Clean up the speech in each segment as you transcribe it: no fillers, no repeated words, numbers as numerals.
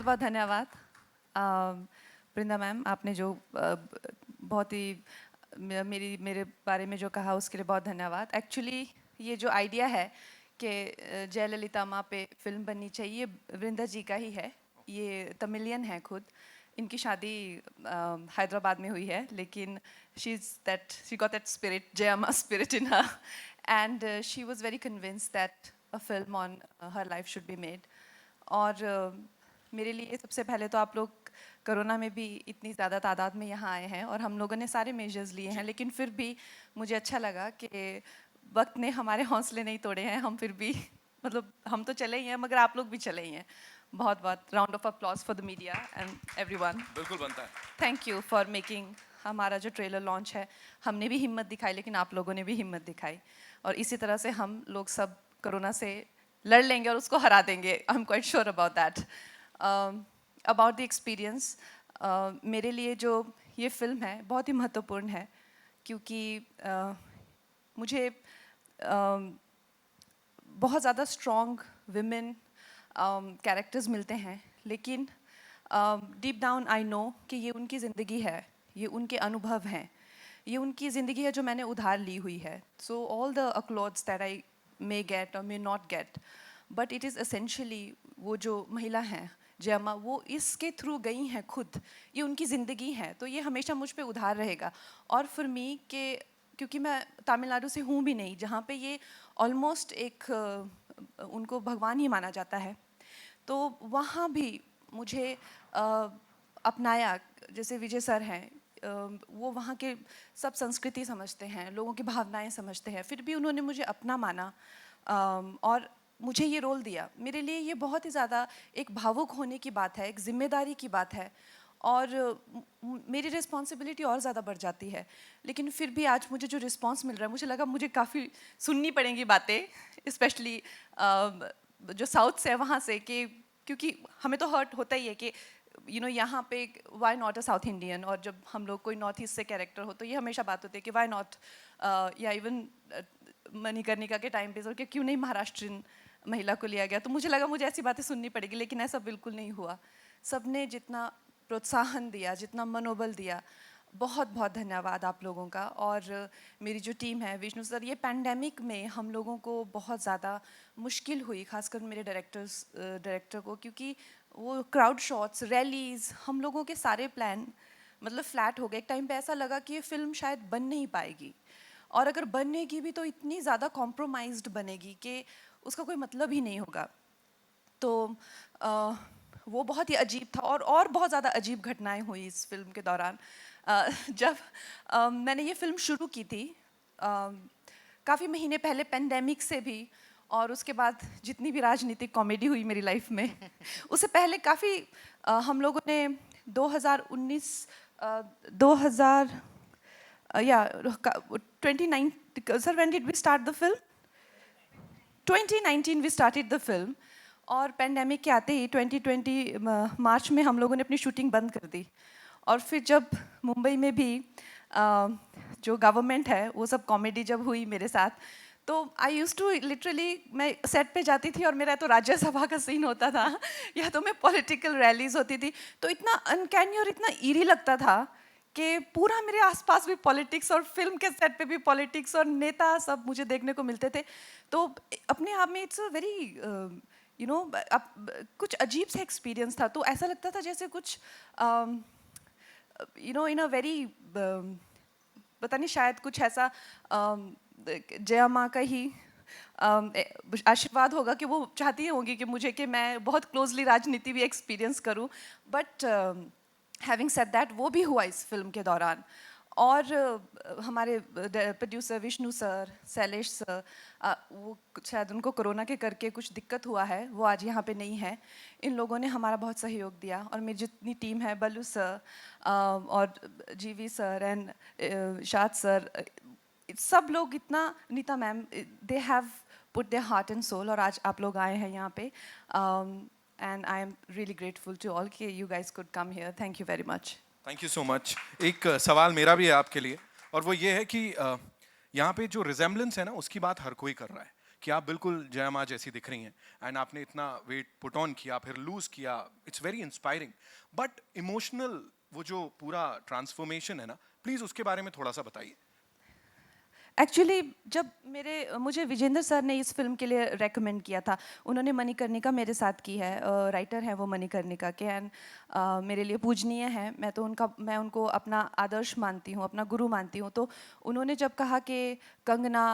बहुत बहुत धन्यवाद वृंदा मैम, आपने जो बहुत ही मेरे बारे में जो कहा उसके लिए बहुत धन्यवाद। एक्चुअली ये जो आइडिया है कि जयललिता माँ पे फिल्म बननी चाहिए, वृंदा जी का ही है। ये तमिलियन है खुद, इनकी शादी हैदराबाद में हुई है, लेकिन she got that spirit, Jayamma spirit in her, and she was very convinced that a film on her life should be made. और मेरे लिए सबसे पहले तो आप लोग कोरोना में भी इतनी ज़्यादा तादाद में यहाँ आए हैं और हम लोगों ने सारे मेजर्स लिए हैं, लेकिन फिर भी मुझे अच्छा लगा कि वक्त ने हमारे हौसले नहीं तोड़े हैं। हम फिर भी मतलब हम तो चले ही हैं, मगर आप लोग भी चले ही हैं। बहुत बहुत round of applause for the media and everyone. बिल्कुल बनता है। थैंक यू फॉर मेकिंग हमारा जो ट्रेलर लॉन्च है, हमने भी हिम्मत दिखाई, लेकिन आप लोगों ने भी हिम्मत दिखाई, और इसी तरह से हम लोग सब कोरोना से लड़ लेंगे और उसको हरा देंगे। I am quite sure about that. About the experience, मेरे लिए जो ये फिल्म है बहुत ही महत्वपूर्ण है, क्योंकि मुझे बहुत ज़्यादा स्ट्रॉन्ग विमेन कैरेक्टर्स मिलते हैं, लेकिन डीप डाउन आई नो कि ये उनकी ज़िंदगी है, ये उनके अनुभव हैं, ये उनकी ज़िंदगी है जो मैंने उधार ली हुई है। So all the accolades that I may get or may not get, but it is essentially वो जो महिला हैं जयमा, वो इसके थ्रू गई हैं खुद, ये उनकी ज़िंदगी है, तो ये हमेशा मुझ पे उधार रहेगा। और फॉर मी के क्योंकि मैं तमिलनाडु से हूँ भी नहीं, जहाँ पे ये ऑलमोस्ट एक उनको भगवान ही माना जाता है, तो वहाँ भी मुझे अपनाया। जैसे विजय सर हैं, वो वहाँ के सब संस्कृति समझते हैं, लोगों की भावनाएं समझते हैं, फिर भी उन्होंने मुझे अपना माना और मुझे ये रोल दिया। मेरे लिए ये बहुत ही ज़्यादा एक भावुक होने की बात है, एक जिम्मेदारी की बात है, और मेरी रिस्पॉन्सिबिलिटी और ज़्यादा बढ़ जाती है। लेकिन फिर भी आज मुझे जो रिस्पॉन्स मिल रहा है, मुझे लगा मुझे काफ़ी सुननी पड़ेंगी बातें, स्पेशली जो साउथ से है वहाँ से, कि क्योंकि हमें तो हर्ट होता ही है कि यहाँ पे why not a South Indian, और जब हम लोग कोई नॉर्थ ईस्ट से कैरेक्टर हो तो ये हमेशा बात होती है कि वाई नॉट, या इवन मणिकर्णिका के टाइम पे कि क्यों नहीं महाराष्ट्रीयन महिला को लिया गया। तो मुझे लगा मुझे ऐसी बातें सुननी पड़ेगी, लेकिन ऐसा बिल्कुल नहीं हुआ। सबने जितना प्रोत्साहन दिया, जितना मनोबल दिया, बहुत बहुत धन्यवाद आप लोगों का। और मेरी जो टीम है, विष्णु सर, ये पैंडेमिक में हम लोगों को बहुत ज़्यादा मुश्किल हुई, खासकर मेरे डायरेक्टर को, क्योंकि वो क्राउड शॉट्स, रैलीज़, हम लोगों के सारे प्लान मतलब फ्लैट हो गए। एक टाइम पे ऐसा लगा कि ये फिल्म शायद बन नहीं पाएगी, और अगर बनेगी भी तो इतनी ज़्यादा कॉम्प्रोमाइज्ड बनेगी कि उसका कोई मतलब ही नहीं होगा। तो वो बहुत ही अजीब था, और बहुत ज़्यादा अजीब घटनाएं हुई इस फिल्म के दौरान। जब मैंने ये फिल्म शुरू की थी काफ़ी महीने पहले, पेंडेमिक से भी, और उसके बाद जितनी भी राजनीतिक कॉमेडी हुई मेरी लाइफ में उससे पहले काफ़ी हम लोगों ने 2019 2000 या 29, sir when did we start the film? 2019 we started the film, और पेंडेमिक के आते ही 2020 मार्च में हम लोगों ने अपनी शूटिंग बंद कर दी। और फिर जब मुंबई में भी जो गवर्नमेंट है वो सब कॉमेडी जब हुई मेरे साथ, तो आई यूज़ टू लिटरली, मैं सेट पे जाती थी और मेरा तो राज्यसभा का सीन होता था या तो मैं पॉलिटिकल रैलीज होती थी, तो इतना अनकैनी और इतना ईरी लगता था कि पूरा मेरे आसपास भी पॉलिटिक्स, और फिल्म के सेट पे भी पॉलिटिक्स, और नेता सब मुझे देखने को मिलते थे। तो अपने आप में इट्स अ वेरी कुछ अजीब सा एक्सपीरियंस था। तो ऐसा लगता था जैसे कुछ इन अ वेरी, पता नहीं, शायद कुछ ऐसा जया माँ का ही आशीर्वाद होगा कि वो चाहती होंगी कि मुझे, कि मैं बहुत क्लोजली राजनीति भी एक्सपीरियंस करूं। बट हैविंग सेड दैट, वो भी हुआ इस फिल्म के दौरान। और हमारे producer Vishnu sir, Shailesh sir, वो शायद उनको कोरोना के करके कुछ दिक्कत हुआ है, वो आज यहाँ पे नहीं है। इन लोगों ने हमारा बहुत सहयोग दिया, और मेरी जितनी टीम है, बल्लू सर और जीवी सर एंड शाद सर, सब लोग इतना, Neeta ma'am, they have put their heart and soul, और आज आप लोग आए हैं यहाँ पे, and I am really grateful to all कि you guys could come here. Thank you very much. Thank you so much. एक सवाल मेरा भी है आपके लिए, और वो ये है कि यहाँ पे जो रिजेम्बलेंस है ना, उसकी बात हर कोई कर रहा है, कि आप बिल्कुल जया माँ जैसी दिख रही हैं एंड आपने इतना वेट पुट ऑन किया फिर लूज किया. It's very inspiring. But emotional वो जो पूरा ट्रांसफॉर्मेशन है ना, प्लीज उसके बारे में थोड़ा सा बताइए. एक्चुअली जब मुझे विजेंद्र सर ने इस फिल्म के लिए रेकमेंड किया था, उन्होंने मणिकर्णिका मेरे साथ की है, राइटर हैं वो मणिकर्णिका के, एंड मेरे लिए पूजनीय है. मैं उनको अपना आदर्श मानती हूँ, अपना गुरु मानती हूँ. तो उन्होंने जब कहा कि कंगना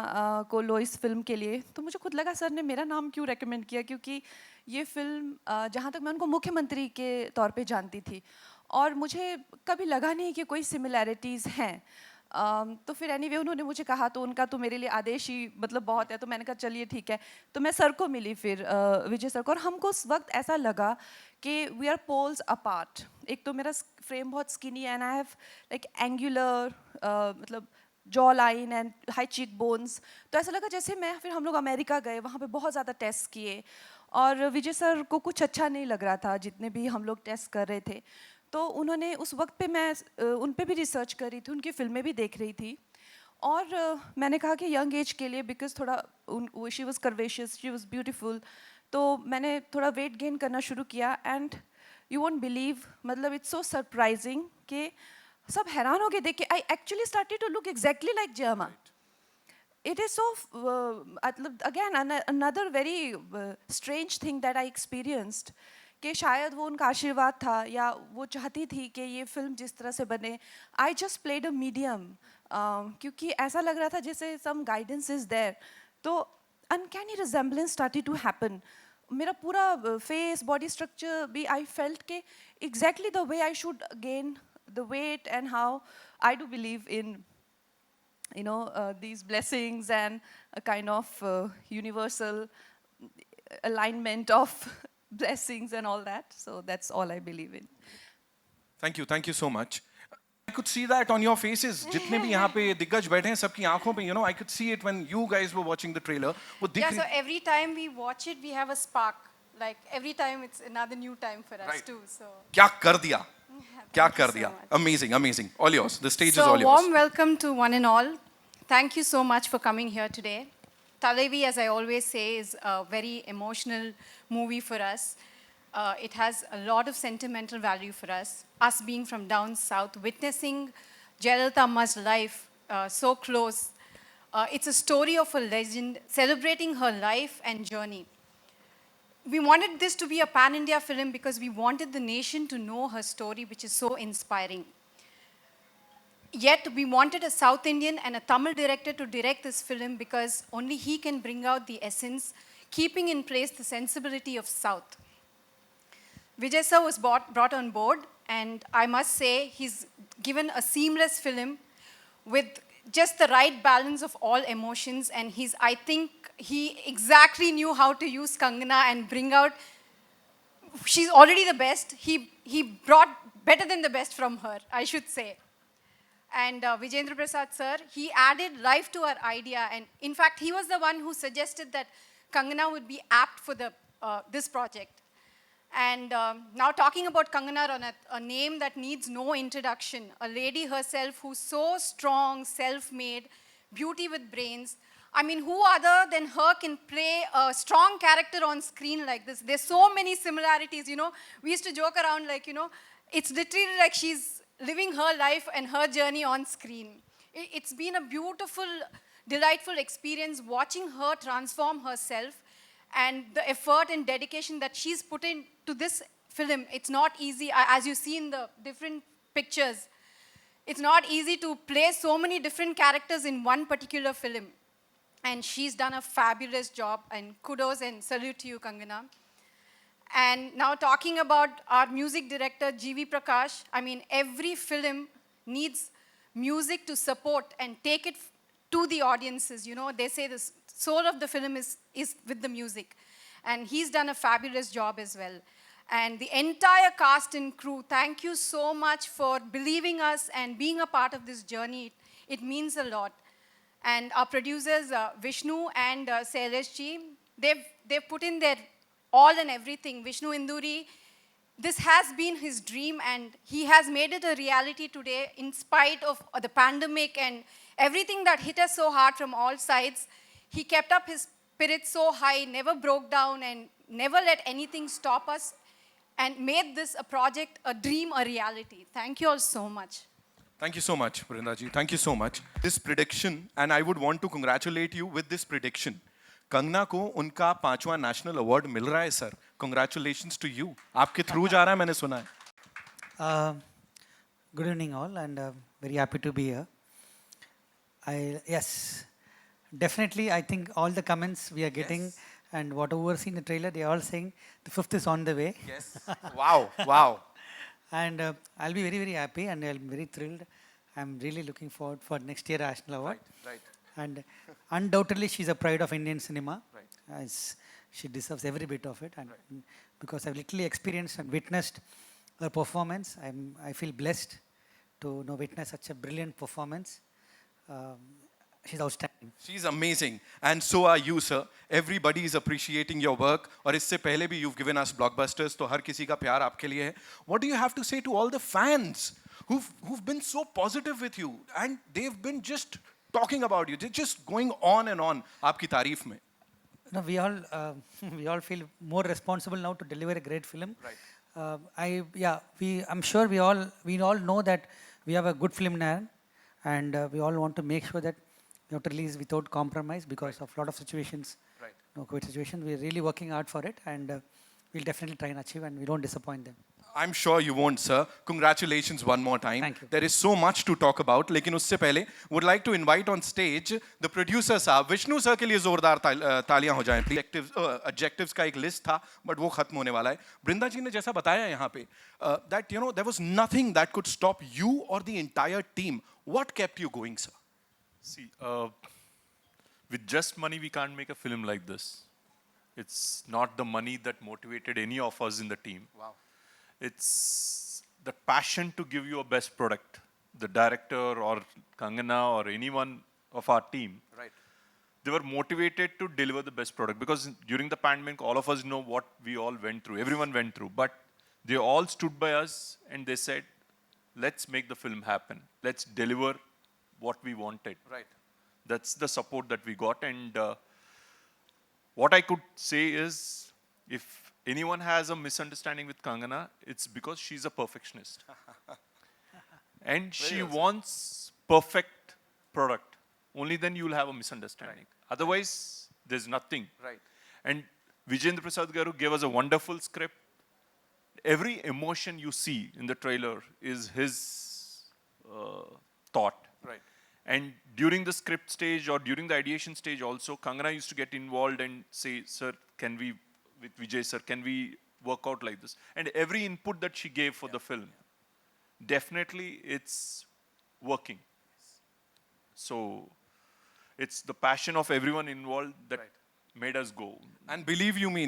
को लो इस फिल्म के लिए, तो मुझे खुद लगा सर ने मेरा नाम क्यों रेकमेंड किया, क्योंकि ये फिल्म जहाँ तक मैं उनको मुख्यमंत्री के तौर पे जानती थी और मुझे कभी लगा नहीं कि कोई सिमिलैरिटीज़ हैं. तो फिर एनीवे उन्होंने मुझे कहा, तो उनका तो मेरे लिए आदेश ही मतलब बहुत है. तो मैंने कहा चलिए ठीक है. तो मैं सर को मिली फिर, विजय सर को, और हमको उस वक्त ऐसा लगा कि वी आर पोल्स अपार्ट. एक तो मेरा फ्रेम बहुत skinny and I have like angular मतलब jaw line and high cheek bones. तो ऐसा लगा जैसे फिर हम लोग अमेरिका गए, वहाँ पे बहुत ज़्यादा टेस्ट किए और विजय सर को कुछ अच्छा नहीं लग रहा था जितने भी हम लोग टेस्ट कर रहे थे. तो उन्होंने उस वक्त पे मैं उन पे भी रिसर्च कर रही थी, उनकी फिल्में भी देख रही थी और मैंने कहा कि यंग एज के लिए, बिकॉज थोड़ा she was curvaceous, she was beautiful, तो मैंने थोड़ा वेट गेन करना शुरू किया. एंड यू वोंट बिलीव, मतलब इट्स सो सरप्राइजिंग कि सब हैरान हो गए देख के. I actually started to look exactly like Jayamma. It is so, again, another very strange thing that I experienced, कि शायद वो उनका आशीर्वाद था या वो चाहती थी कि ये फिल्म जिस तरह से बने. I just played a medium, क्योंकि ऐसा लग रहा था जैसे सम गाइडेंस इज देयर. तो uncanny resemblance started to happen. मेरा पूरा फेस, बॉडी स्ट्रक्चर भी, आई फेल्ट के exactly the way I should gain the weight and how I do believe in these blessings and a kind of universal alignment of blessings and all that. So that's all I believe in. Thank you so much. I could see that on your faces. जितने भी यहाँ पे दिग्गज बैठे हैं, सबकी आंखों पे, I could see it when you guys were watching the trailer. वो दिख Yeah, रही- so every time we watch it, we have a spark. Like every time it's another new time for us Right. too. So क्या कर दिया, क्या thank you कर so दिया. much. Amazing, amazing. All yours. The stage is So all yours. warm welcome to one and all. Thank you so much for coming here today. Talavi, as I always say, is a very emotional movie for us. It has a lot of sentimental value for us. Us being from down south, witnessing Jayalalitha Amma's life so close. It's a story of a legend celebrating her life and journey. We wanted this to be a pan-India film because we wanted the nation to know her story, which is so inspiring. Yet we wanted a South Indian and a Tamil director to direct this film because only he can bring out the essence, keeping in place the sensibility of South. Vijay sir was brought on board, and I must say he's given a seamless film with just the right balance of all emotions, and I think he exactly knew how to use Kangana and bring out, she's already the best. He brought better than the best from her, I should say. And Vijendra Prasad sir, he added life to our idea, and in fact, he was the one who suggested that Kangana would be apt for this project. And now talking about Kangana Ranaut, a name that needs no introduction, a lady herself who's so strong, self-made, beauty with brains. I mean, who other than her can play a strong character on screen like this? There's so many similarities, We used to joke around like, it's literally like she's living her life and her journey on screen. It's been a beautiful, delightful experience watching her transform herself, and the effort and dedication that she's put into this film. It's not easy, as you see in the different pictures. It's not easy to play so many different characters in one particular film. And she's done a fabulous job, and kudos and salute to you, Kangana. And now talking about our music director, G.V. Prakash, I mean, every film needs music to support and take it to the audiences. They say the soul of the film is with the music. And he's done a fabulous job as well. And the entire cast and crew, thank you so much for believing us and being a part of this journey. It means a lot. And our producers, Vishnu and Sailesh ji, they've put in their all and everything. Vishnu Induri, this has been his dream, and he has made it a reality today in spite of the pandemic and everything that hit us so hard from all sides. He kept up his spirit so high, never broke down, and never let anything stop us, and made this a project, a dream, a reality. Thank you all so much. Thank you so much, Brinda ji. Thank you so much. This prediction, and I would want to congratulate you with this prediction. Kangana को उनका 5वां national award मिल रहा है sir. Congratulations to you. आपके through जा रहा है मैंने सुना है. Good evening, all, and very happy to be here. Yes, definitely. I think all the comments we are getting and whatever seen in the trailer, they are all saying the 5th is on the way. Yes. Wow. Wow. And I'll be very, very happy, and I'm very thrilled. I'm really looking forward for next year national award. Right. And undoubtedly, she's a pride of Indian cinema. Right. As she deserves every bit of it, and because I've literally experienced and witnessed her performance, I feel blessed to witness such a brilliant performance. She's outstanding. She's amazing, and so are you, sir. Everybody is appreciating your work. और इससे पहले भी you've given us blockbusters, तो हर किसी का प्यार आपके लिए है. What do you have to say to all the fans who've been so positive with you, and they've been just talking about you, they're just going on and on आपकी तारीफ में? No, we all feel more responsible now to deliver a great film. Right. I'm sure we all know that we have a good film now, and we all want to make sure that we have to release without compromise because of a lot of situations. Right. COVID situations. We're really working hard for it, and we'll definitely try and achieve, and we don't disappoint them. I'm sure you won't, sir. Congratulations one more time. Thank you. There is so much to talk about. लेकिन उससे पहले would like to invite on stage the producer साहब. Vishnu sir के लिए जोरदार तालियां हो जाएं. Adjectives का एक list था, but वो खत्म होने वाला है. बृंदा जी ने जैसा बताया यहाँ पे that there was nothing that could stop you or the entire team. What kept you going, sir? See, with just money, we can't make a film like this. It's not the money that motivated any of us in the team. Wow. It's the passion to give you a best product. The director or Kangana or anyone of our team, Right. they were motivated to deliver the best product because during the pandemic, all of us know what we all went through. Everyone went through, but they all stood by us and they said, let's make the film happen. Let's deliver what we wanted. Right. That's the support that we got. And what I could say is, if anyone has a misunderstanding with Kangana, it's because she's a perfectionist. And she wants perfect product. Only then you'll have a misunderstanding. Otherwise, there's nothing. Right. And Vijayendra Prasad Garu gave us a wonderful script. Every emotion you see in the trailer is his thought. Right. And during the script stage or during the ideation stage also, Kangana used to get involved and say, sir, can we, with Vijay sir, can we work out like this? And every input that she gave for the film, definitely it's working. So it's the passion of everyone involved that made us go. And believe you me,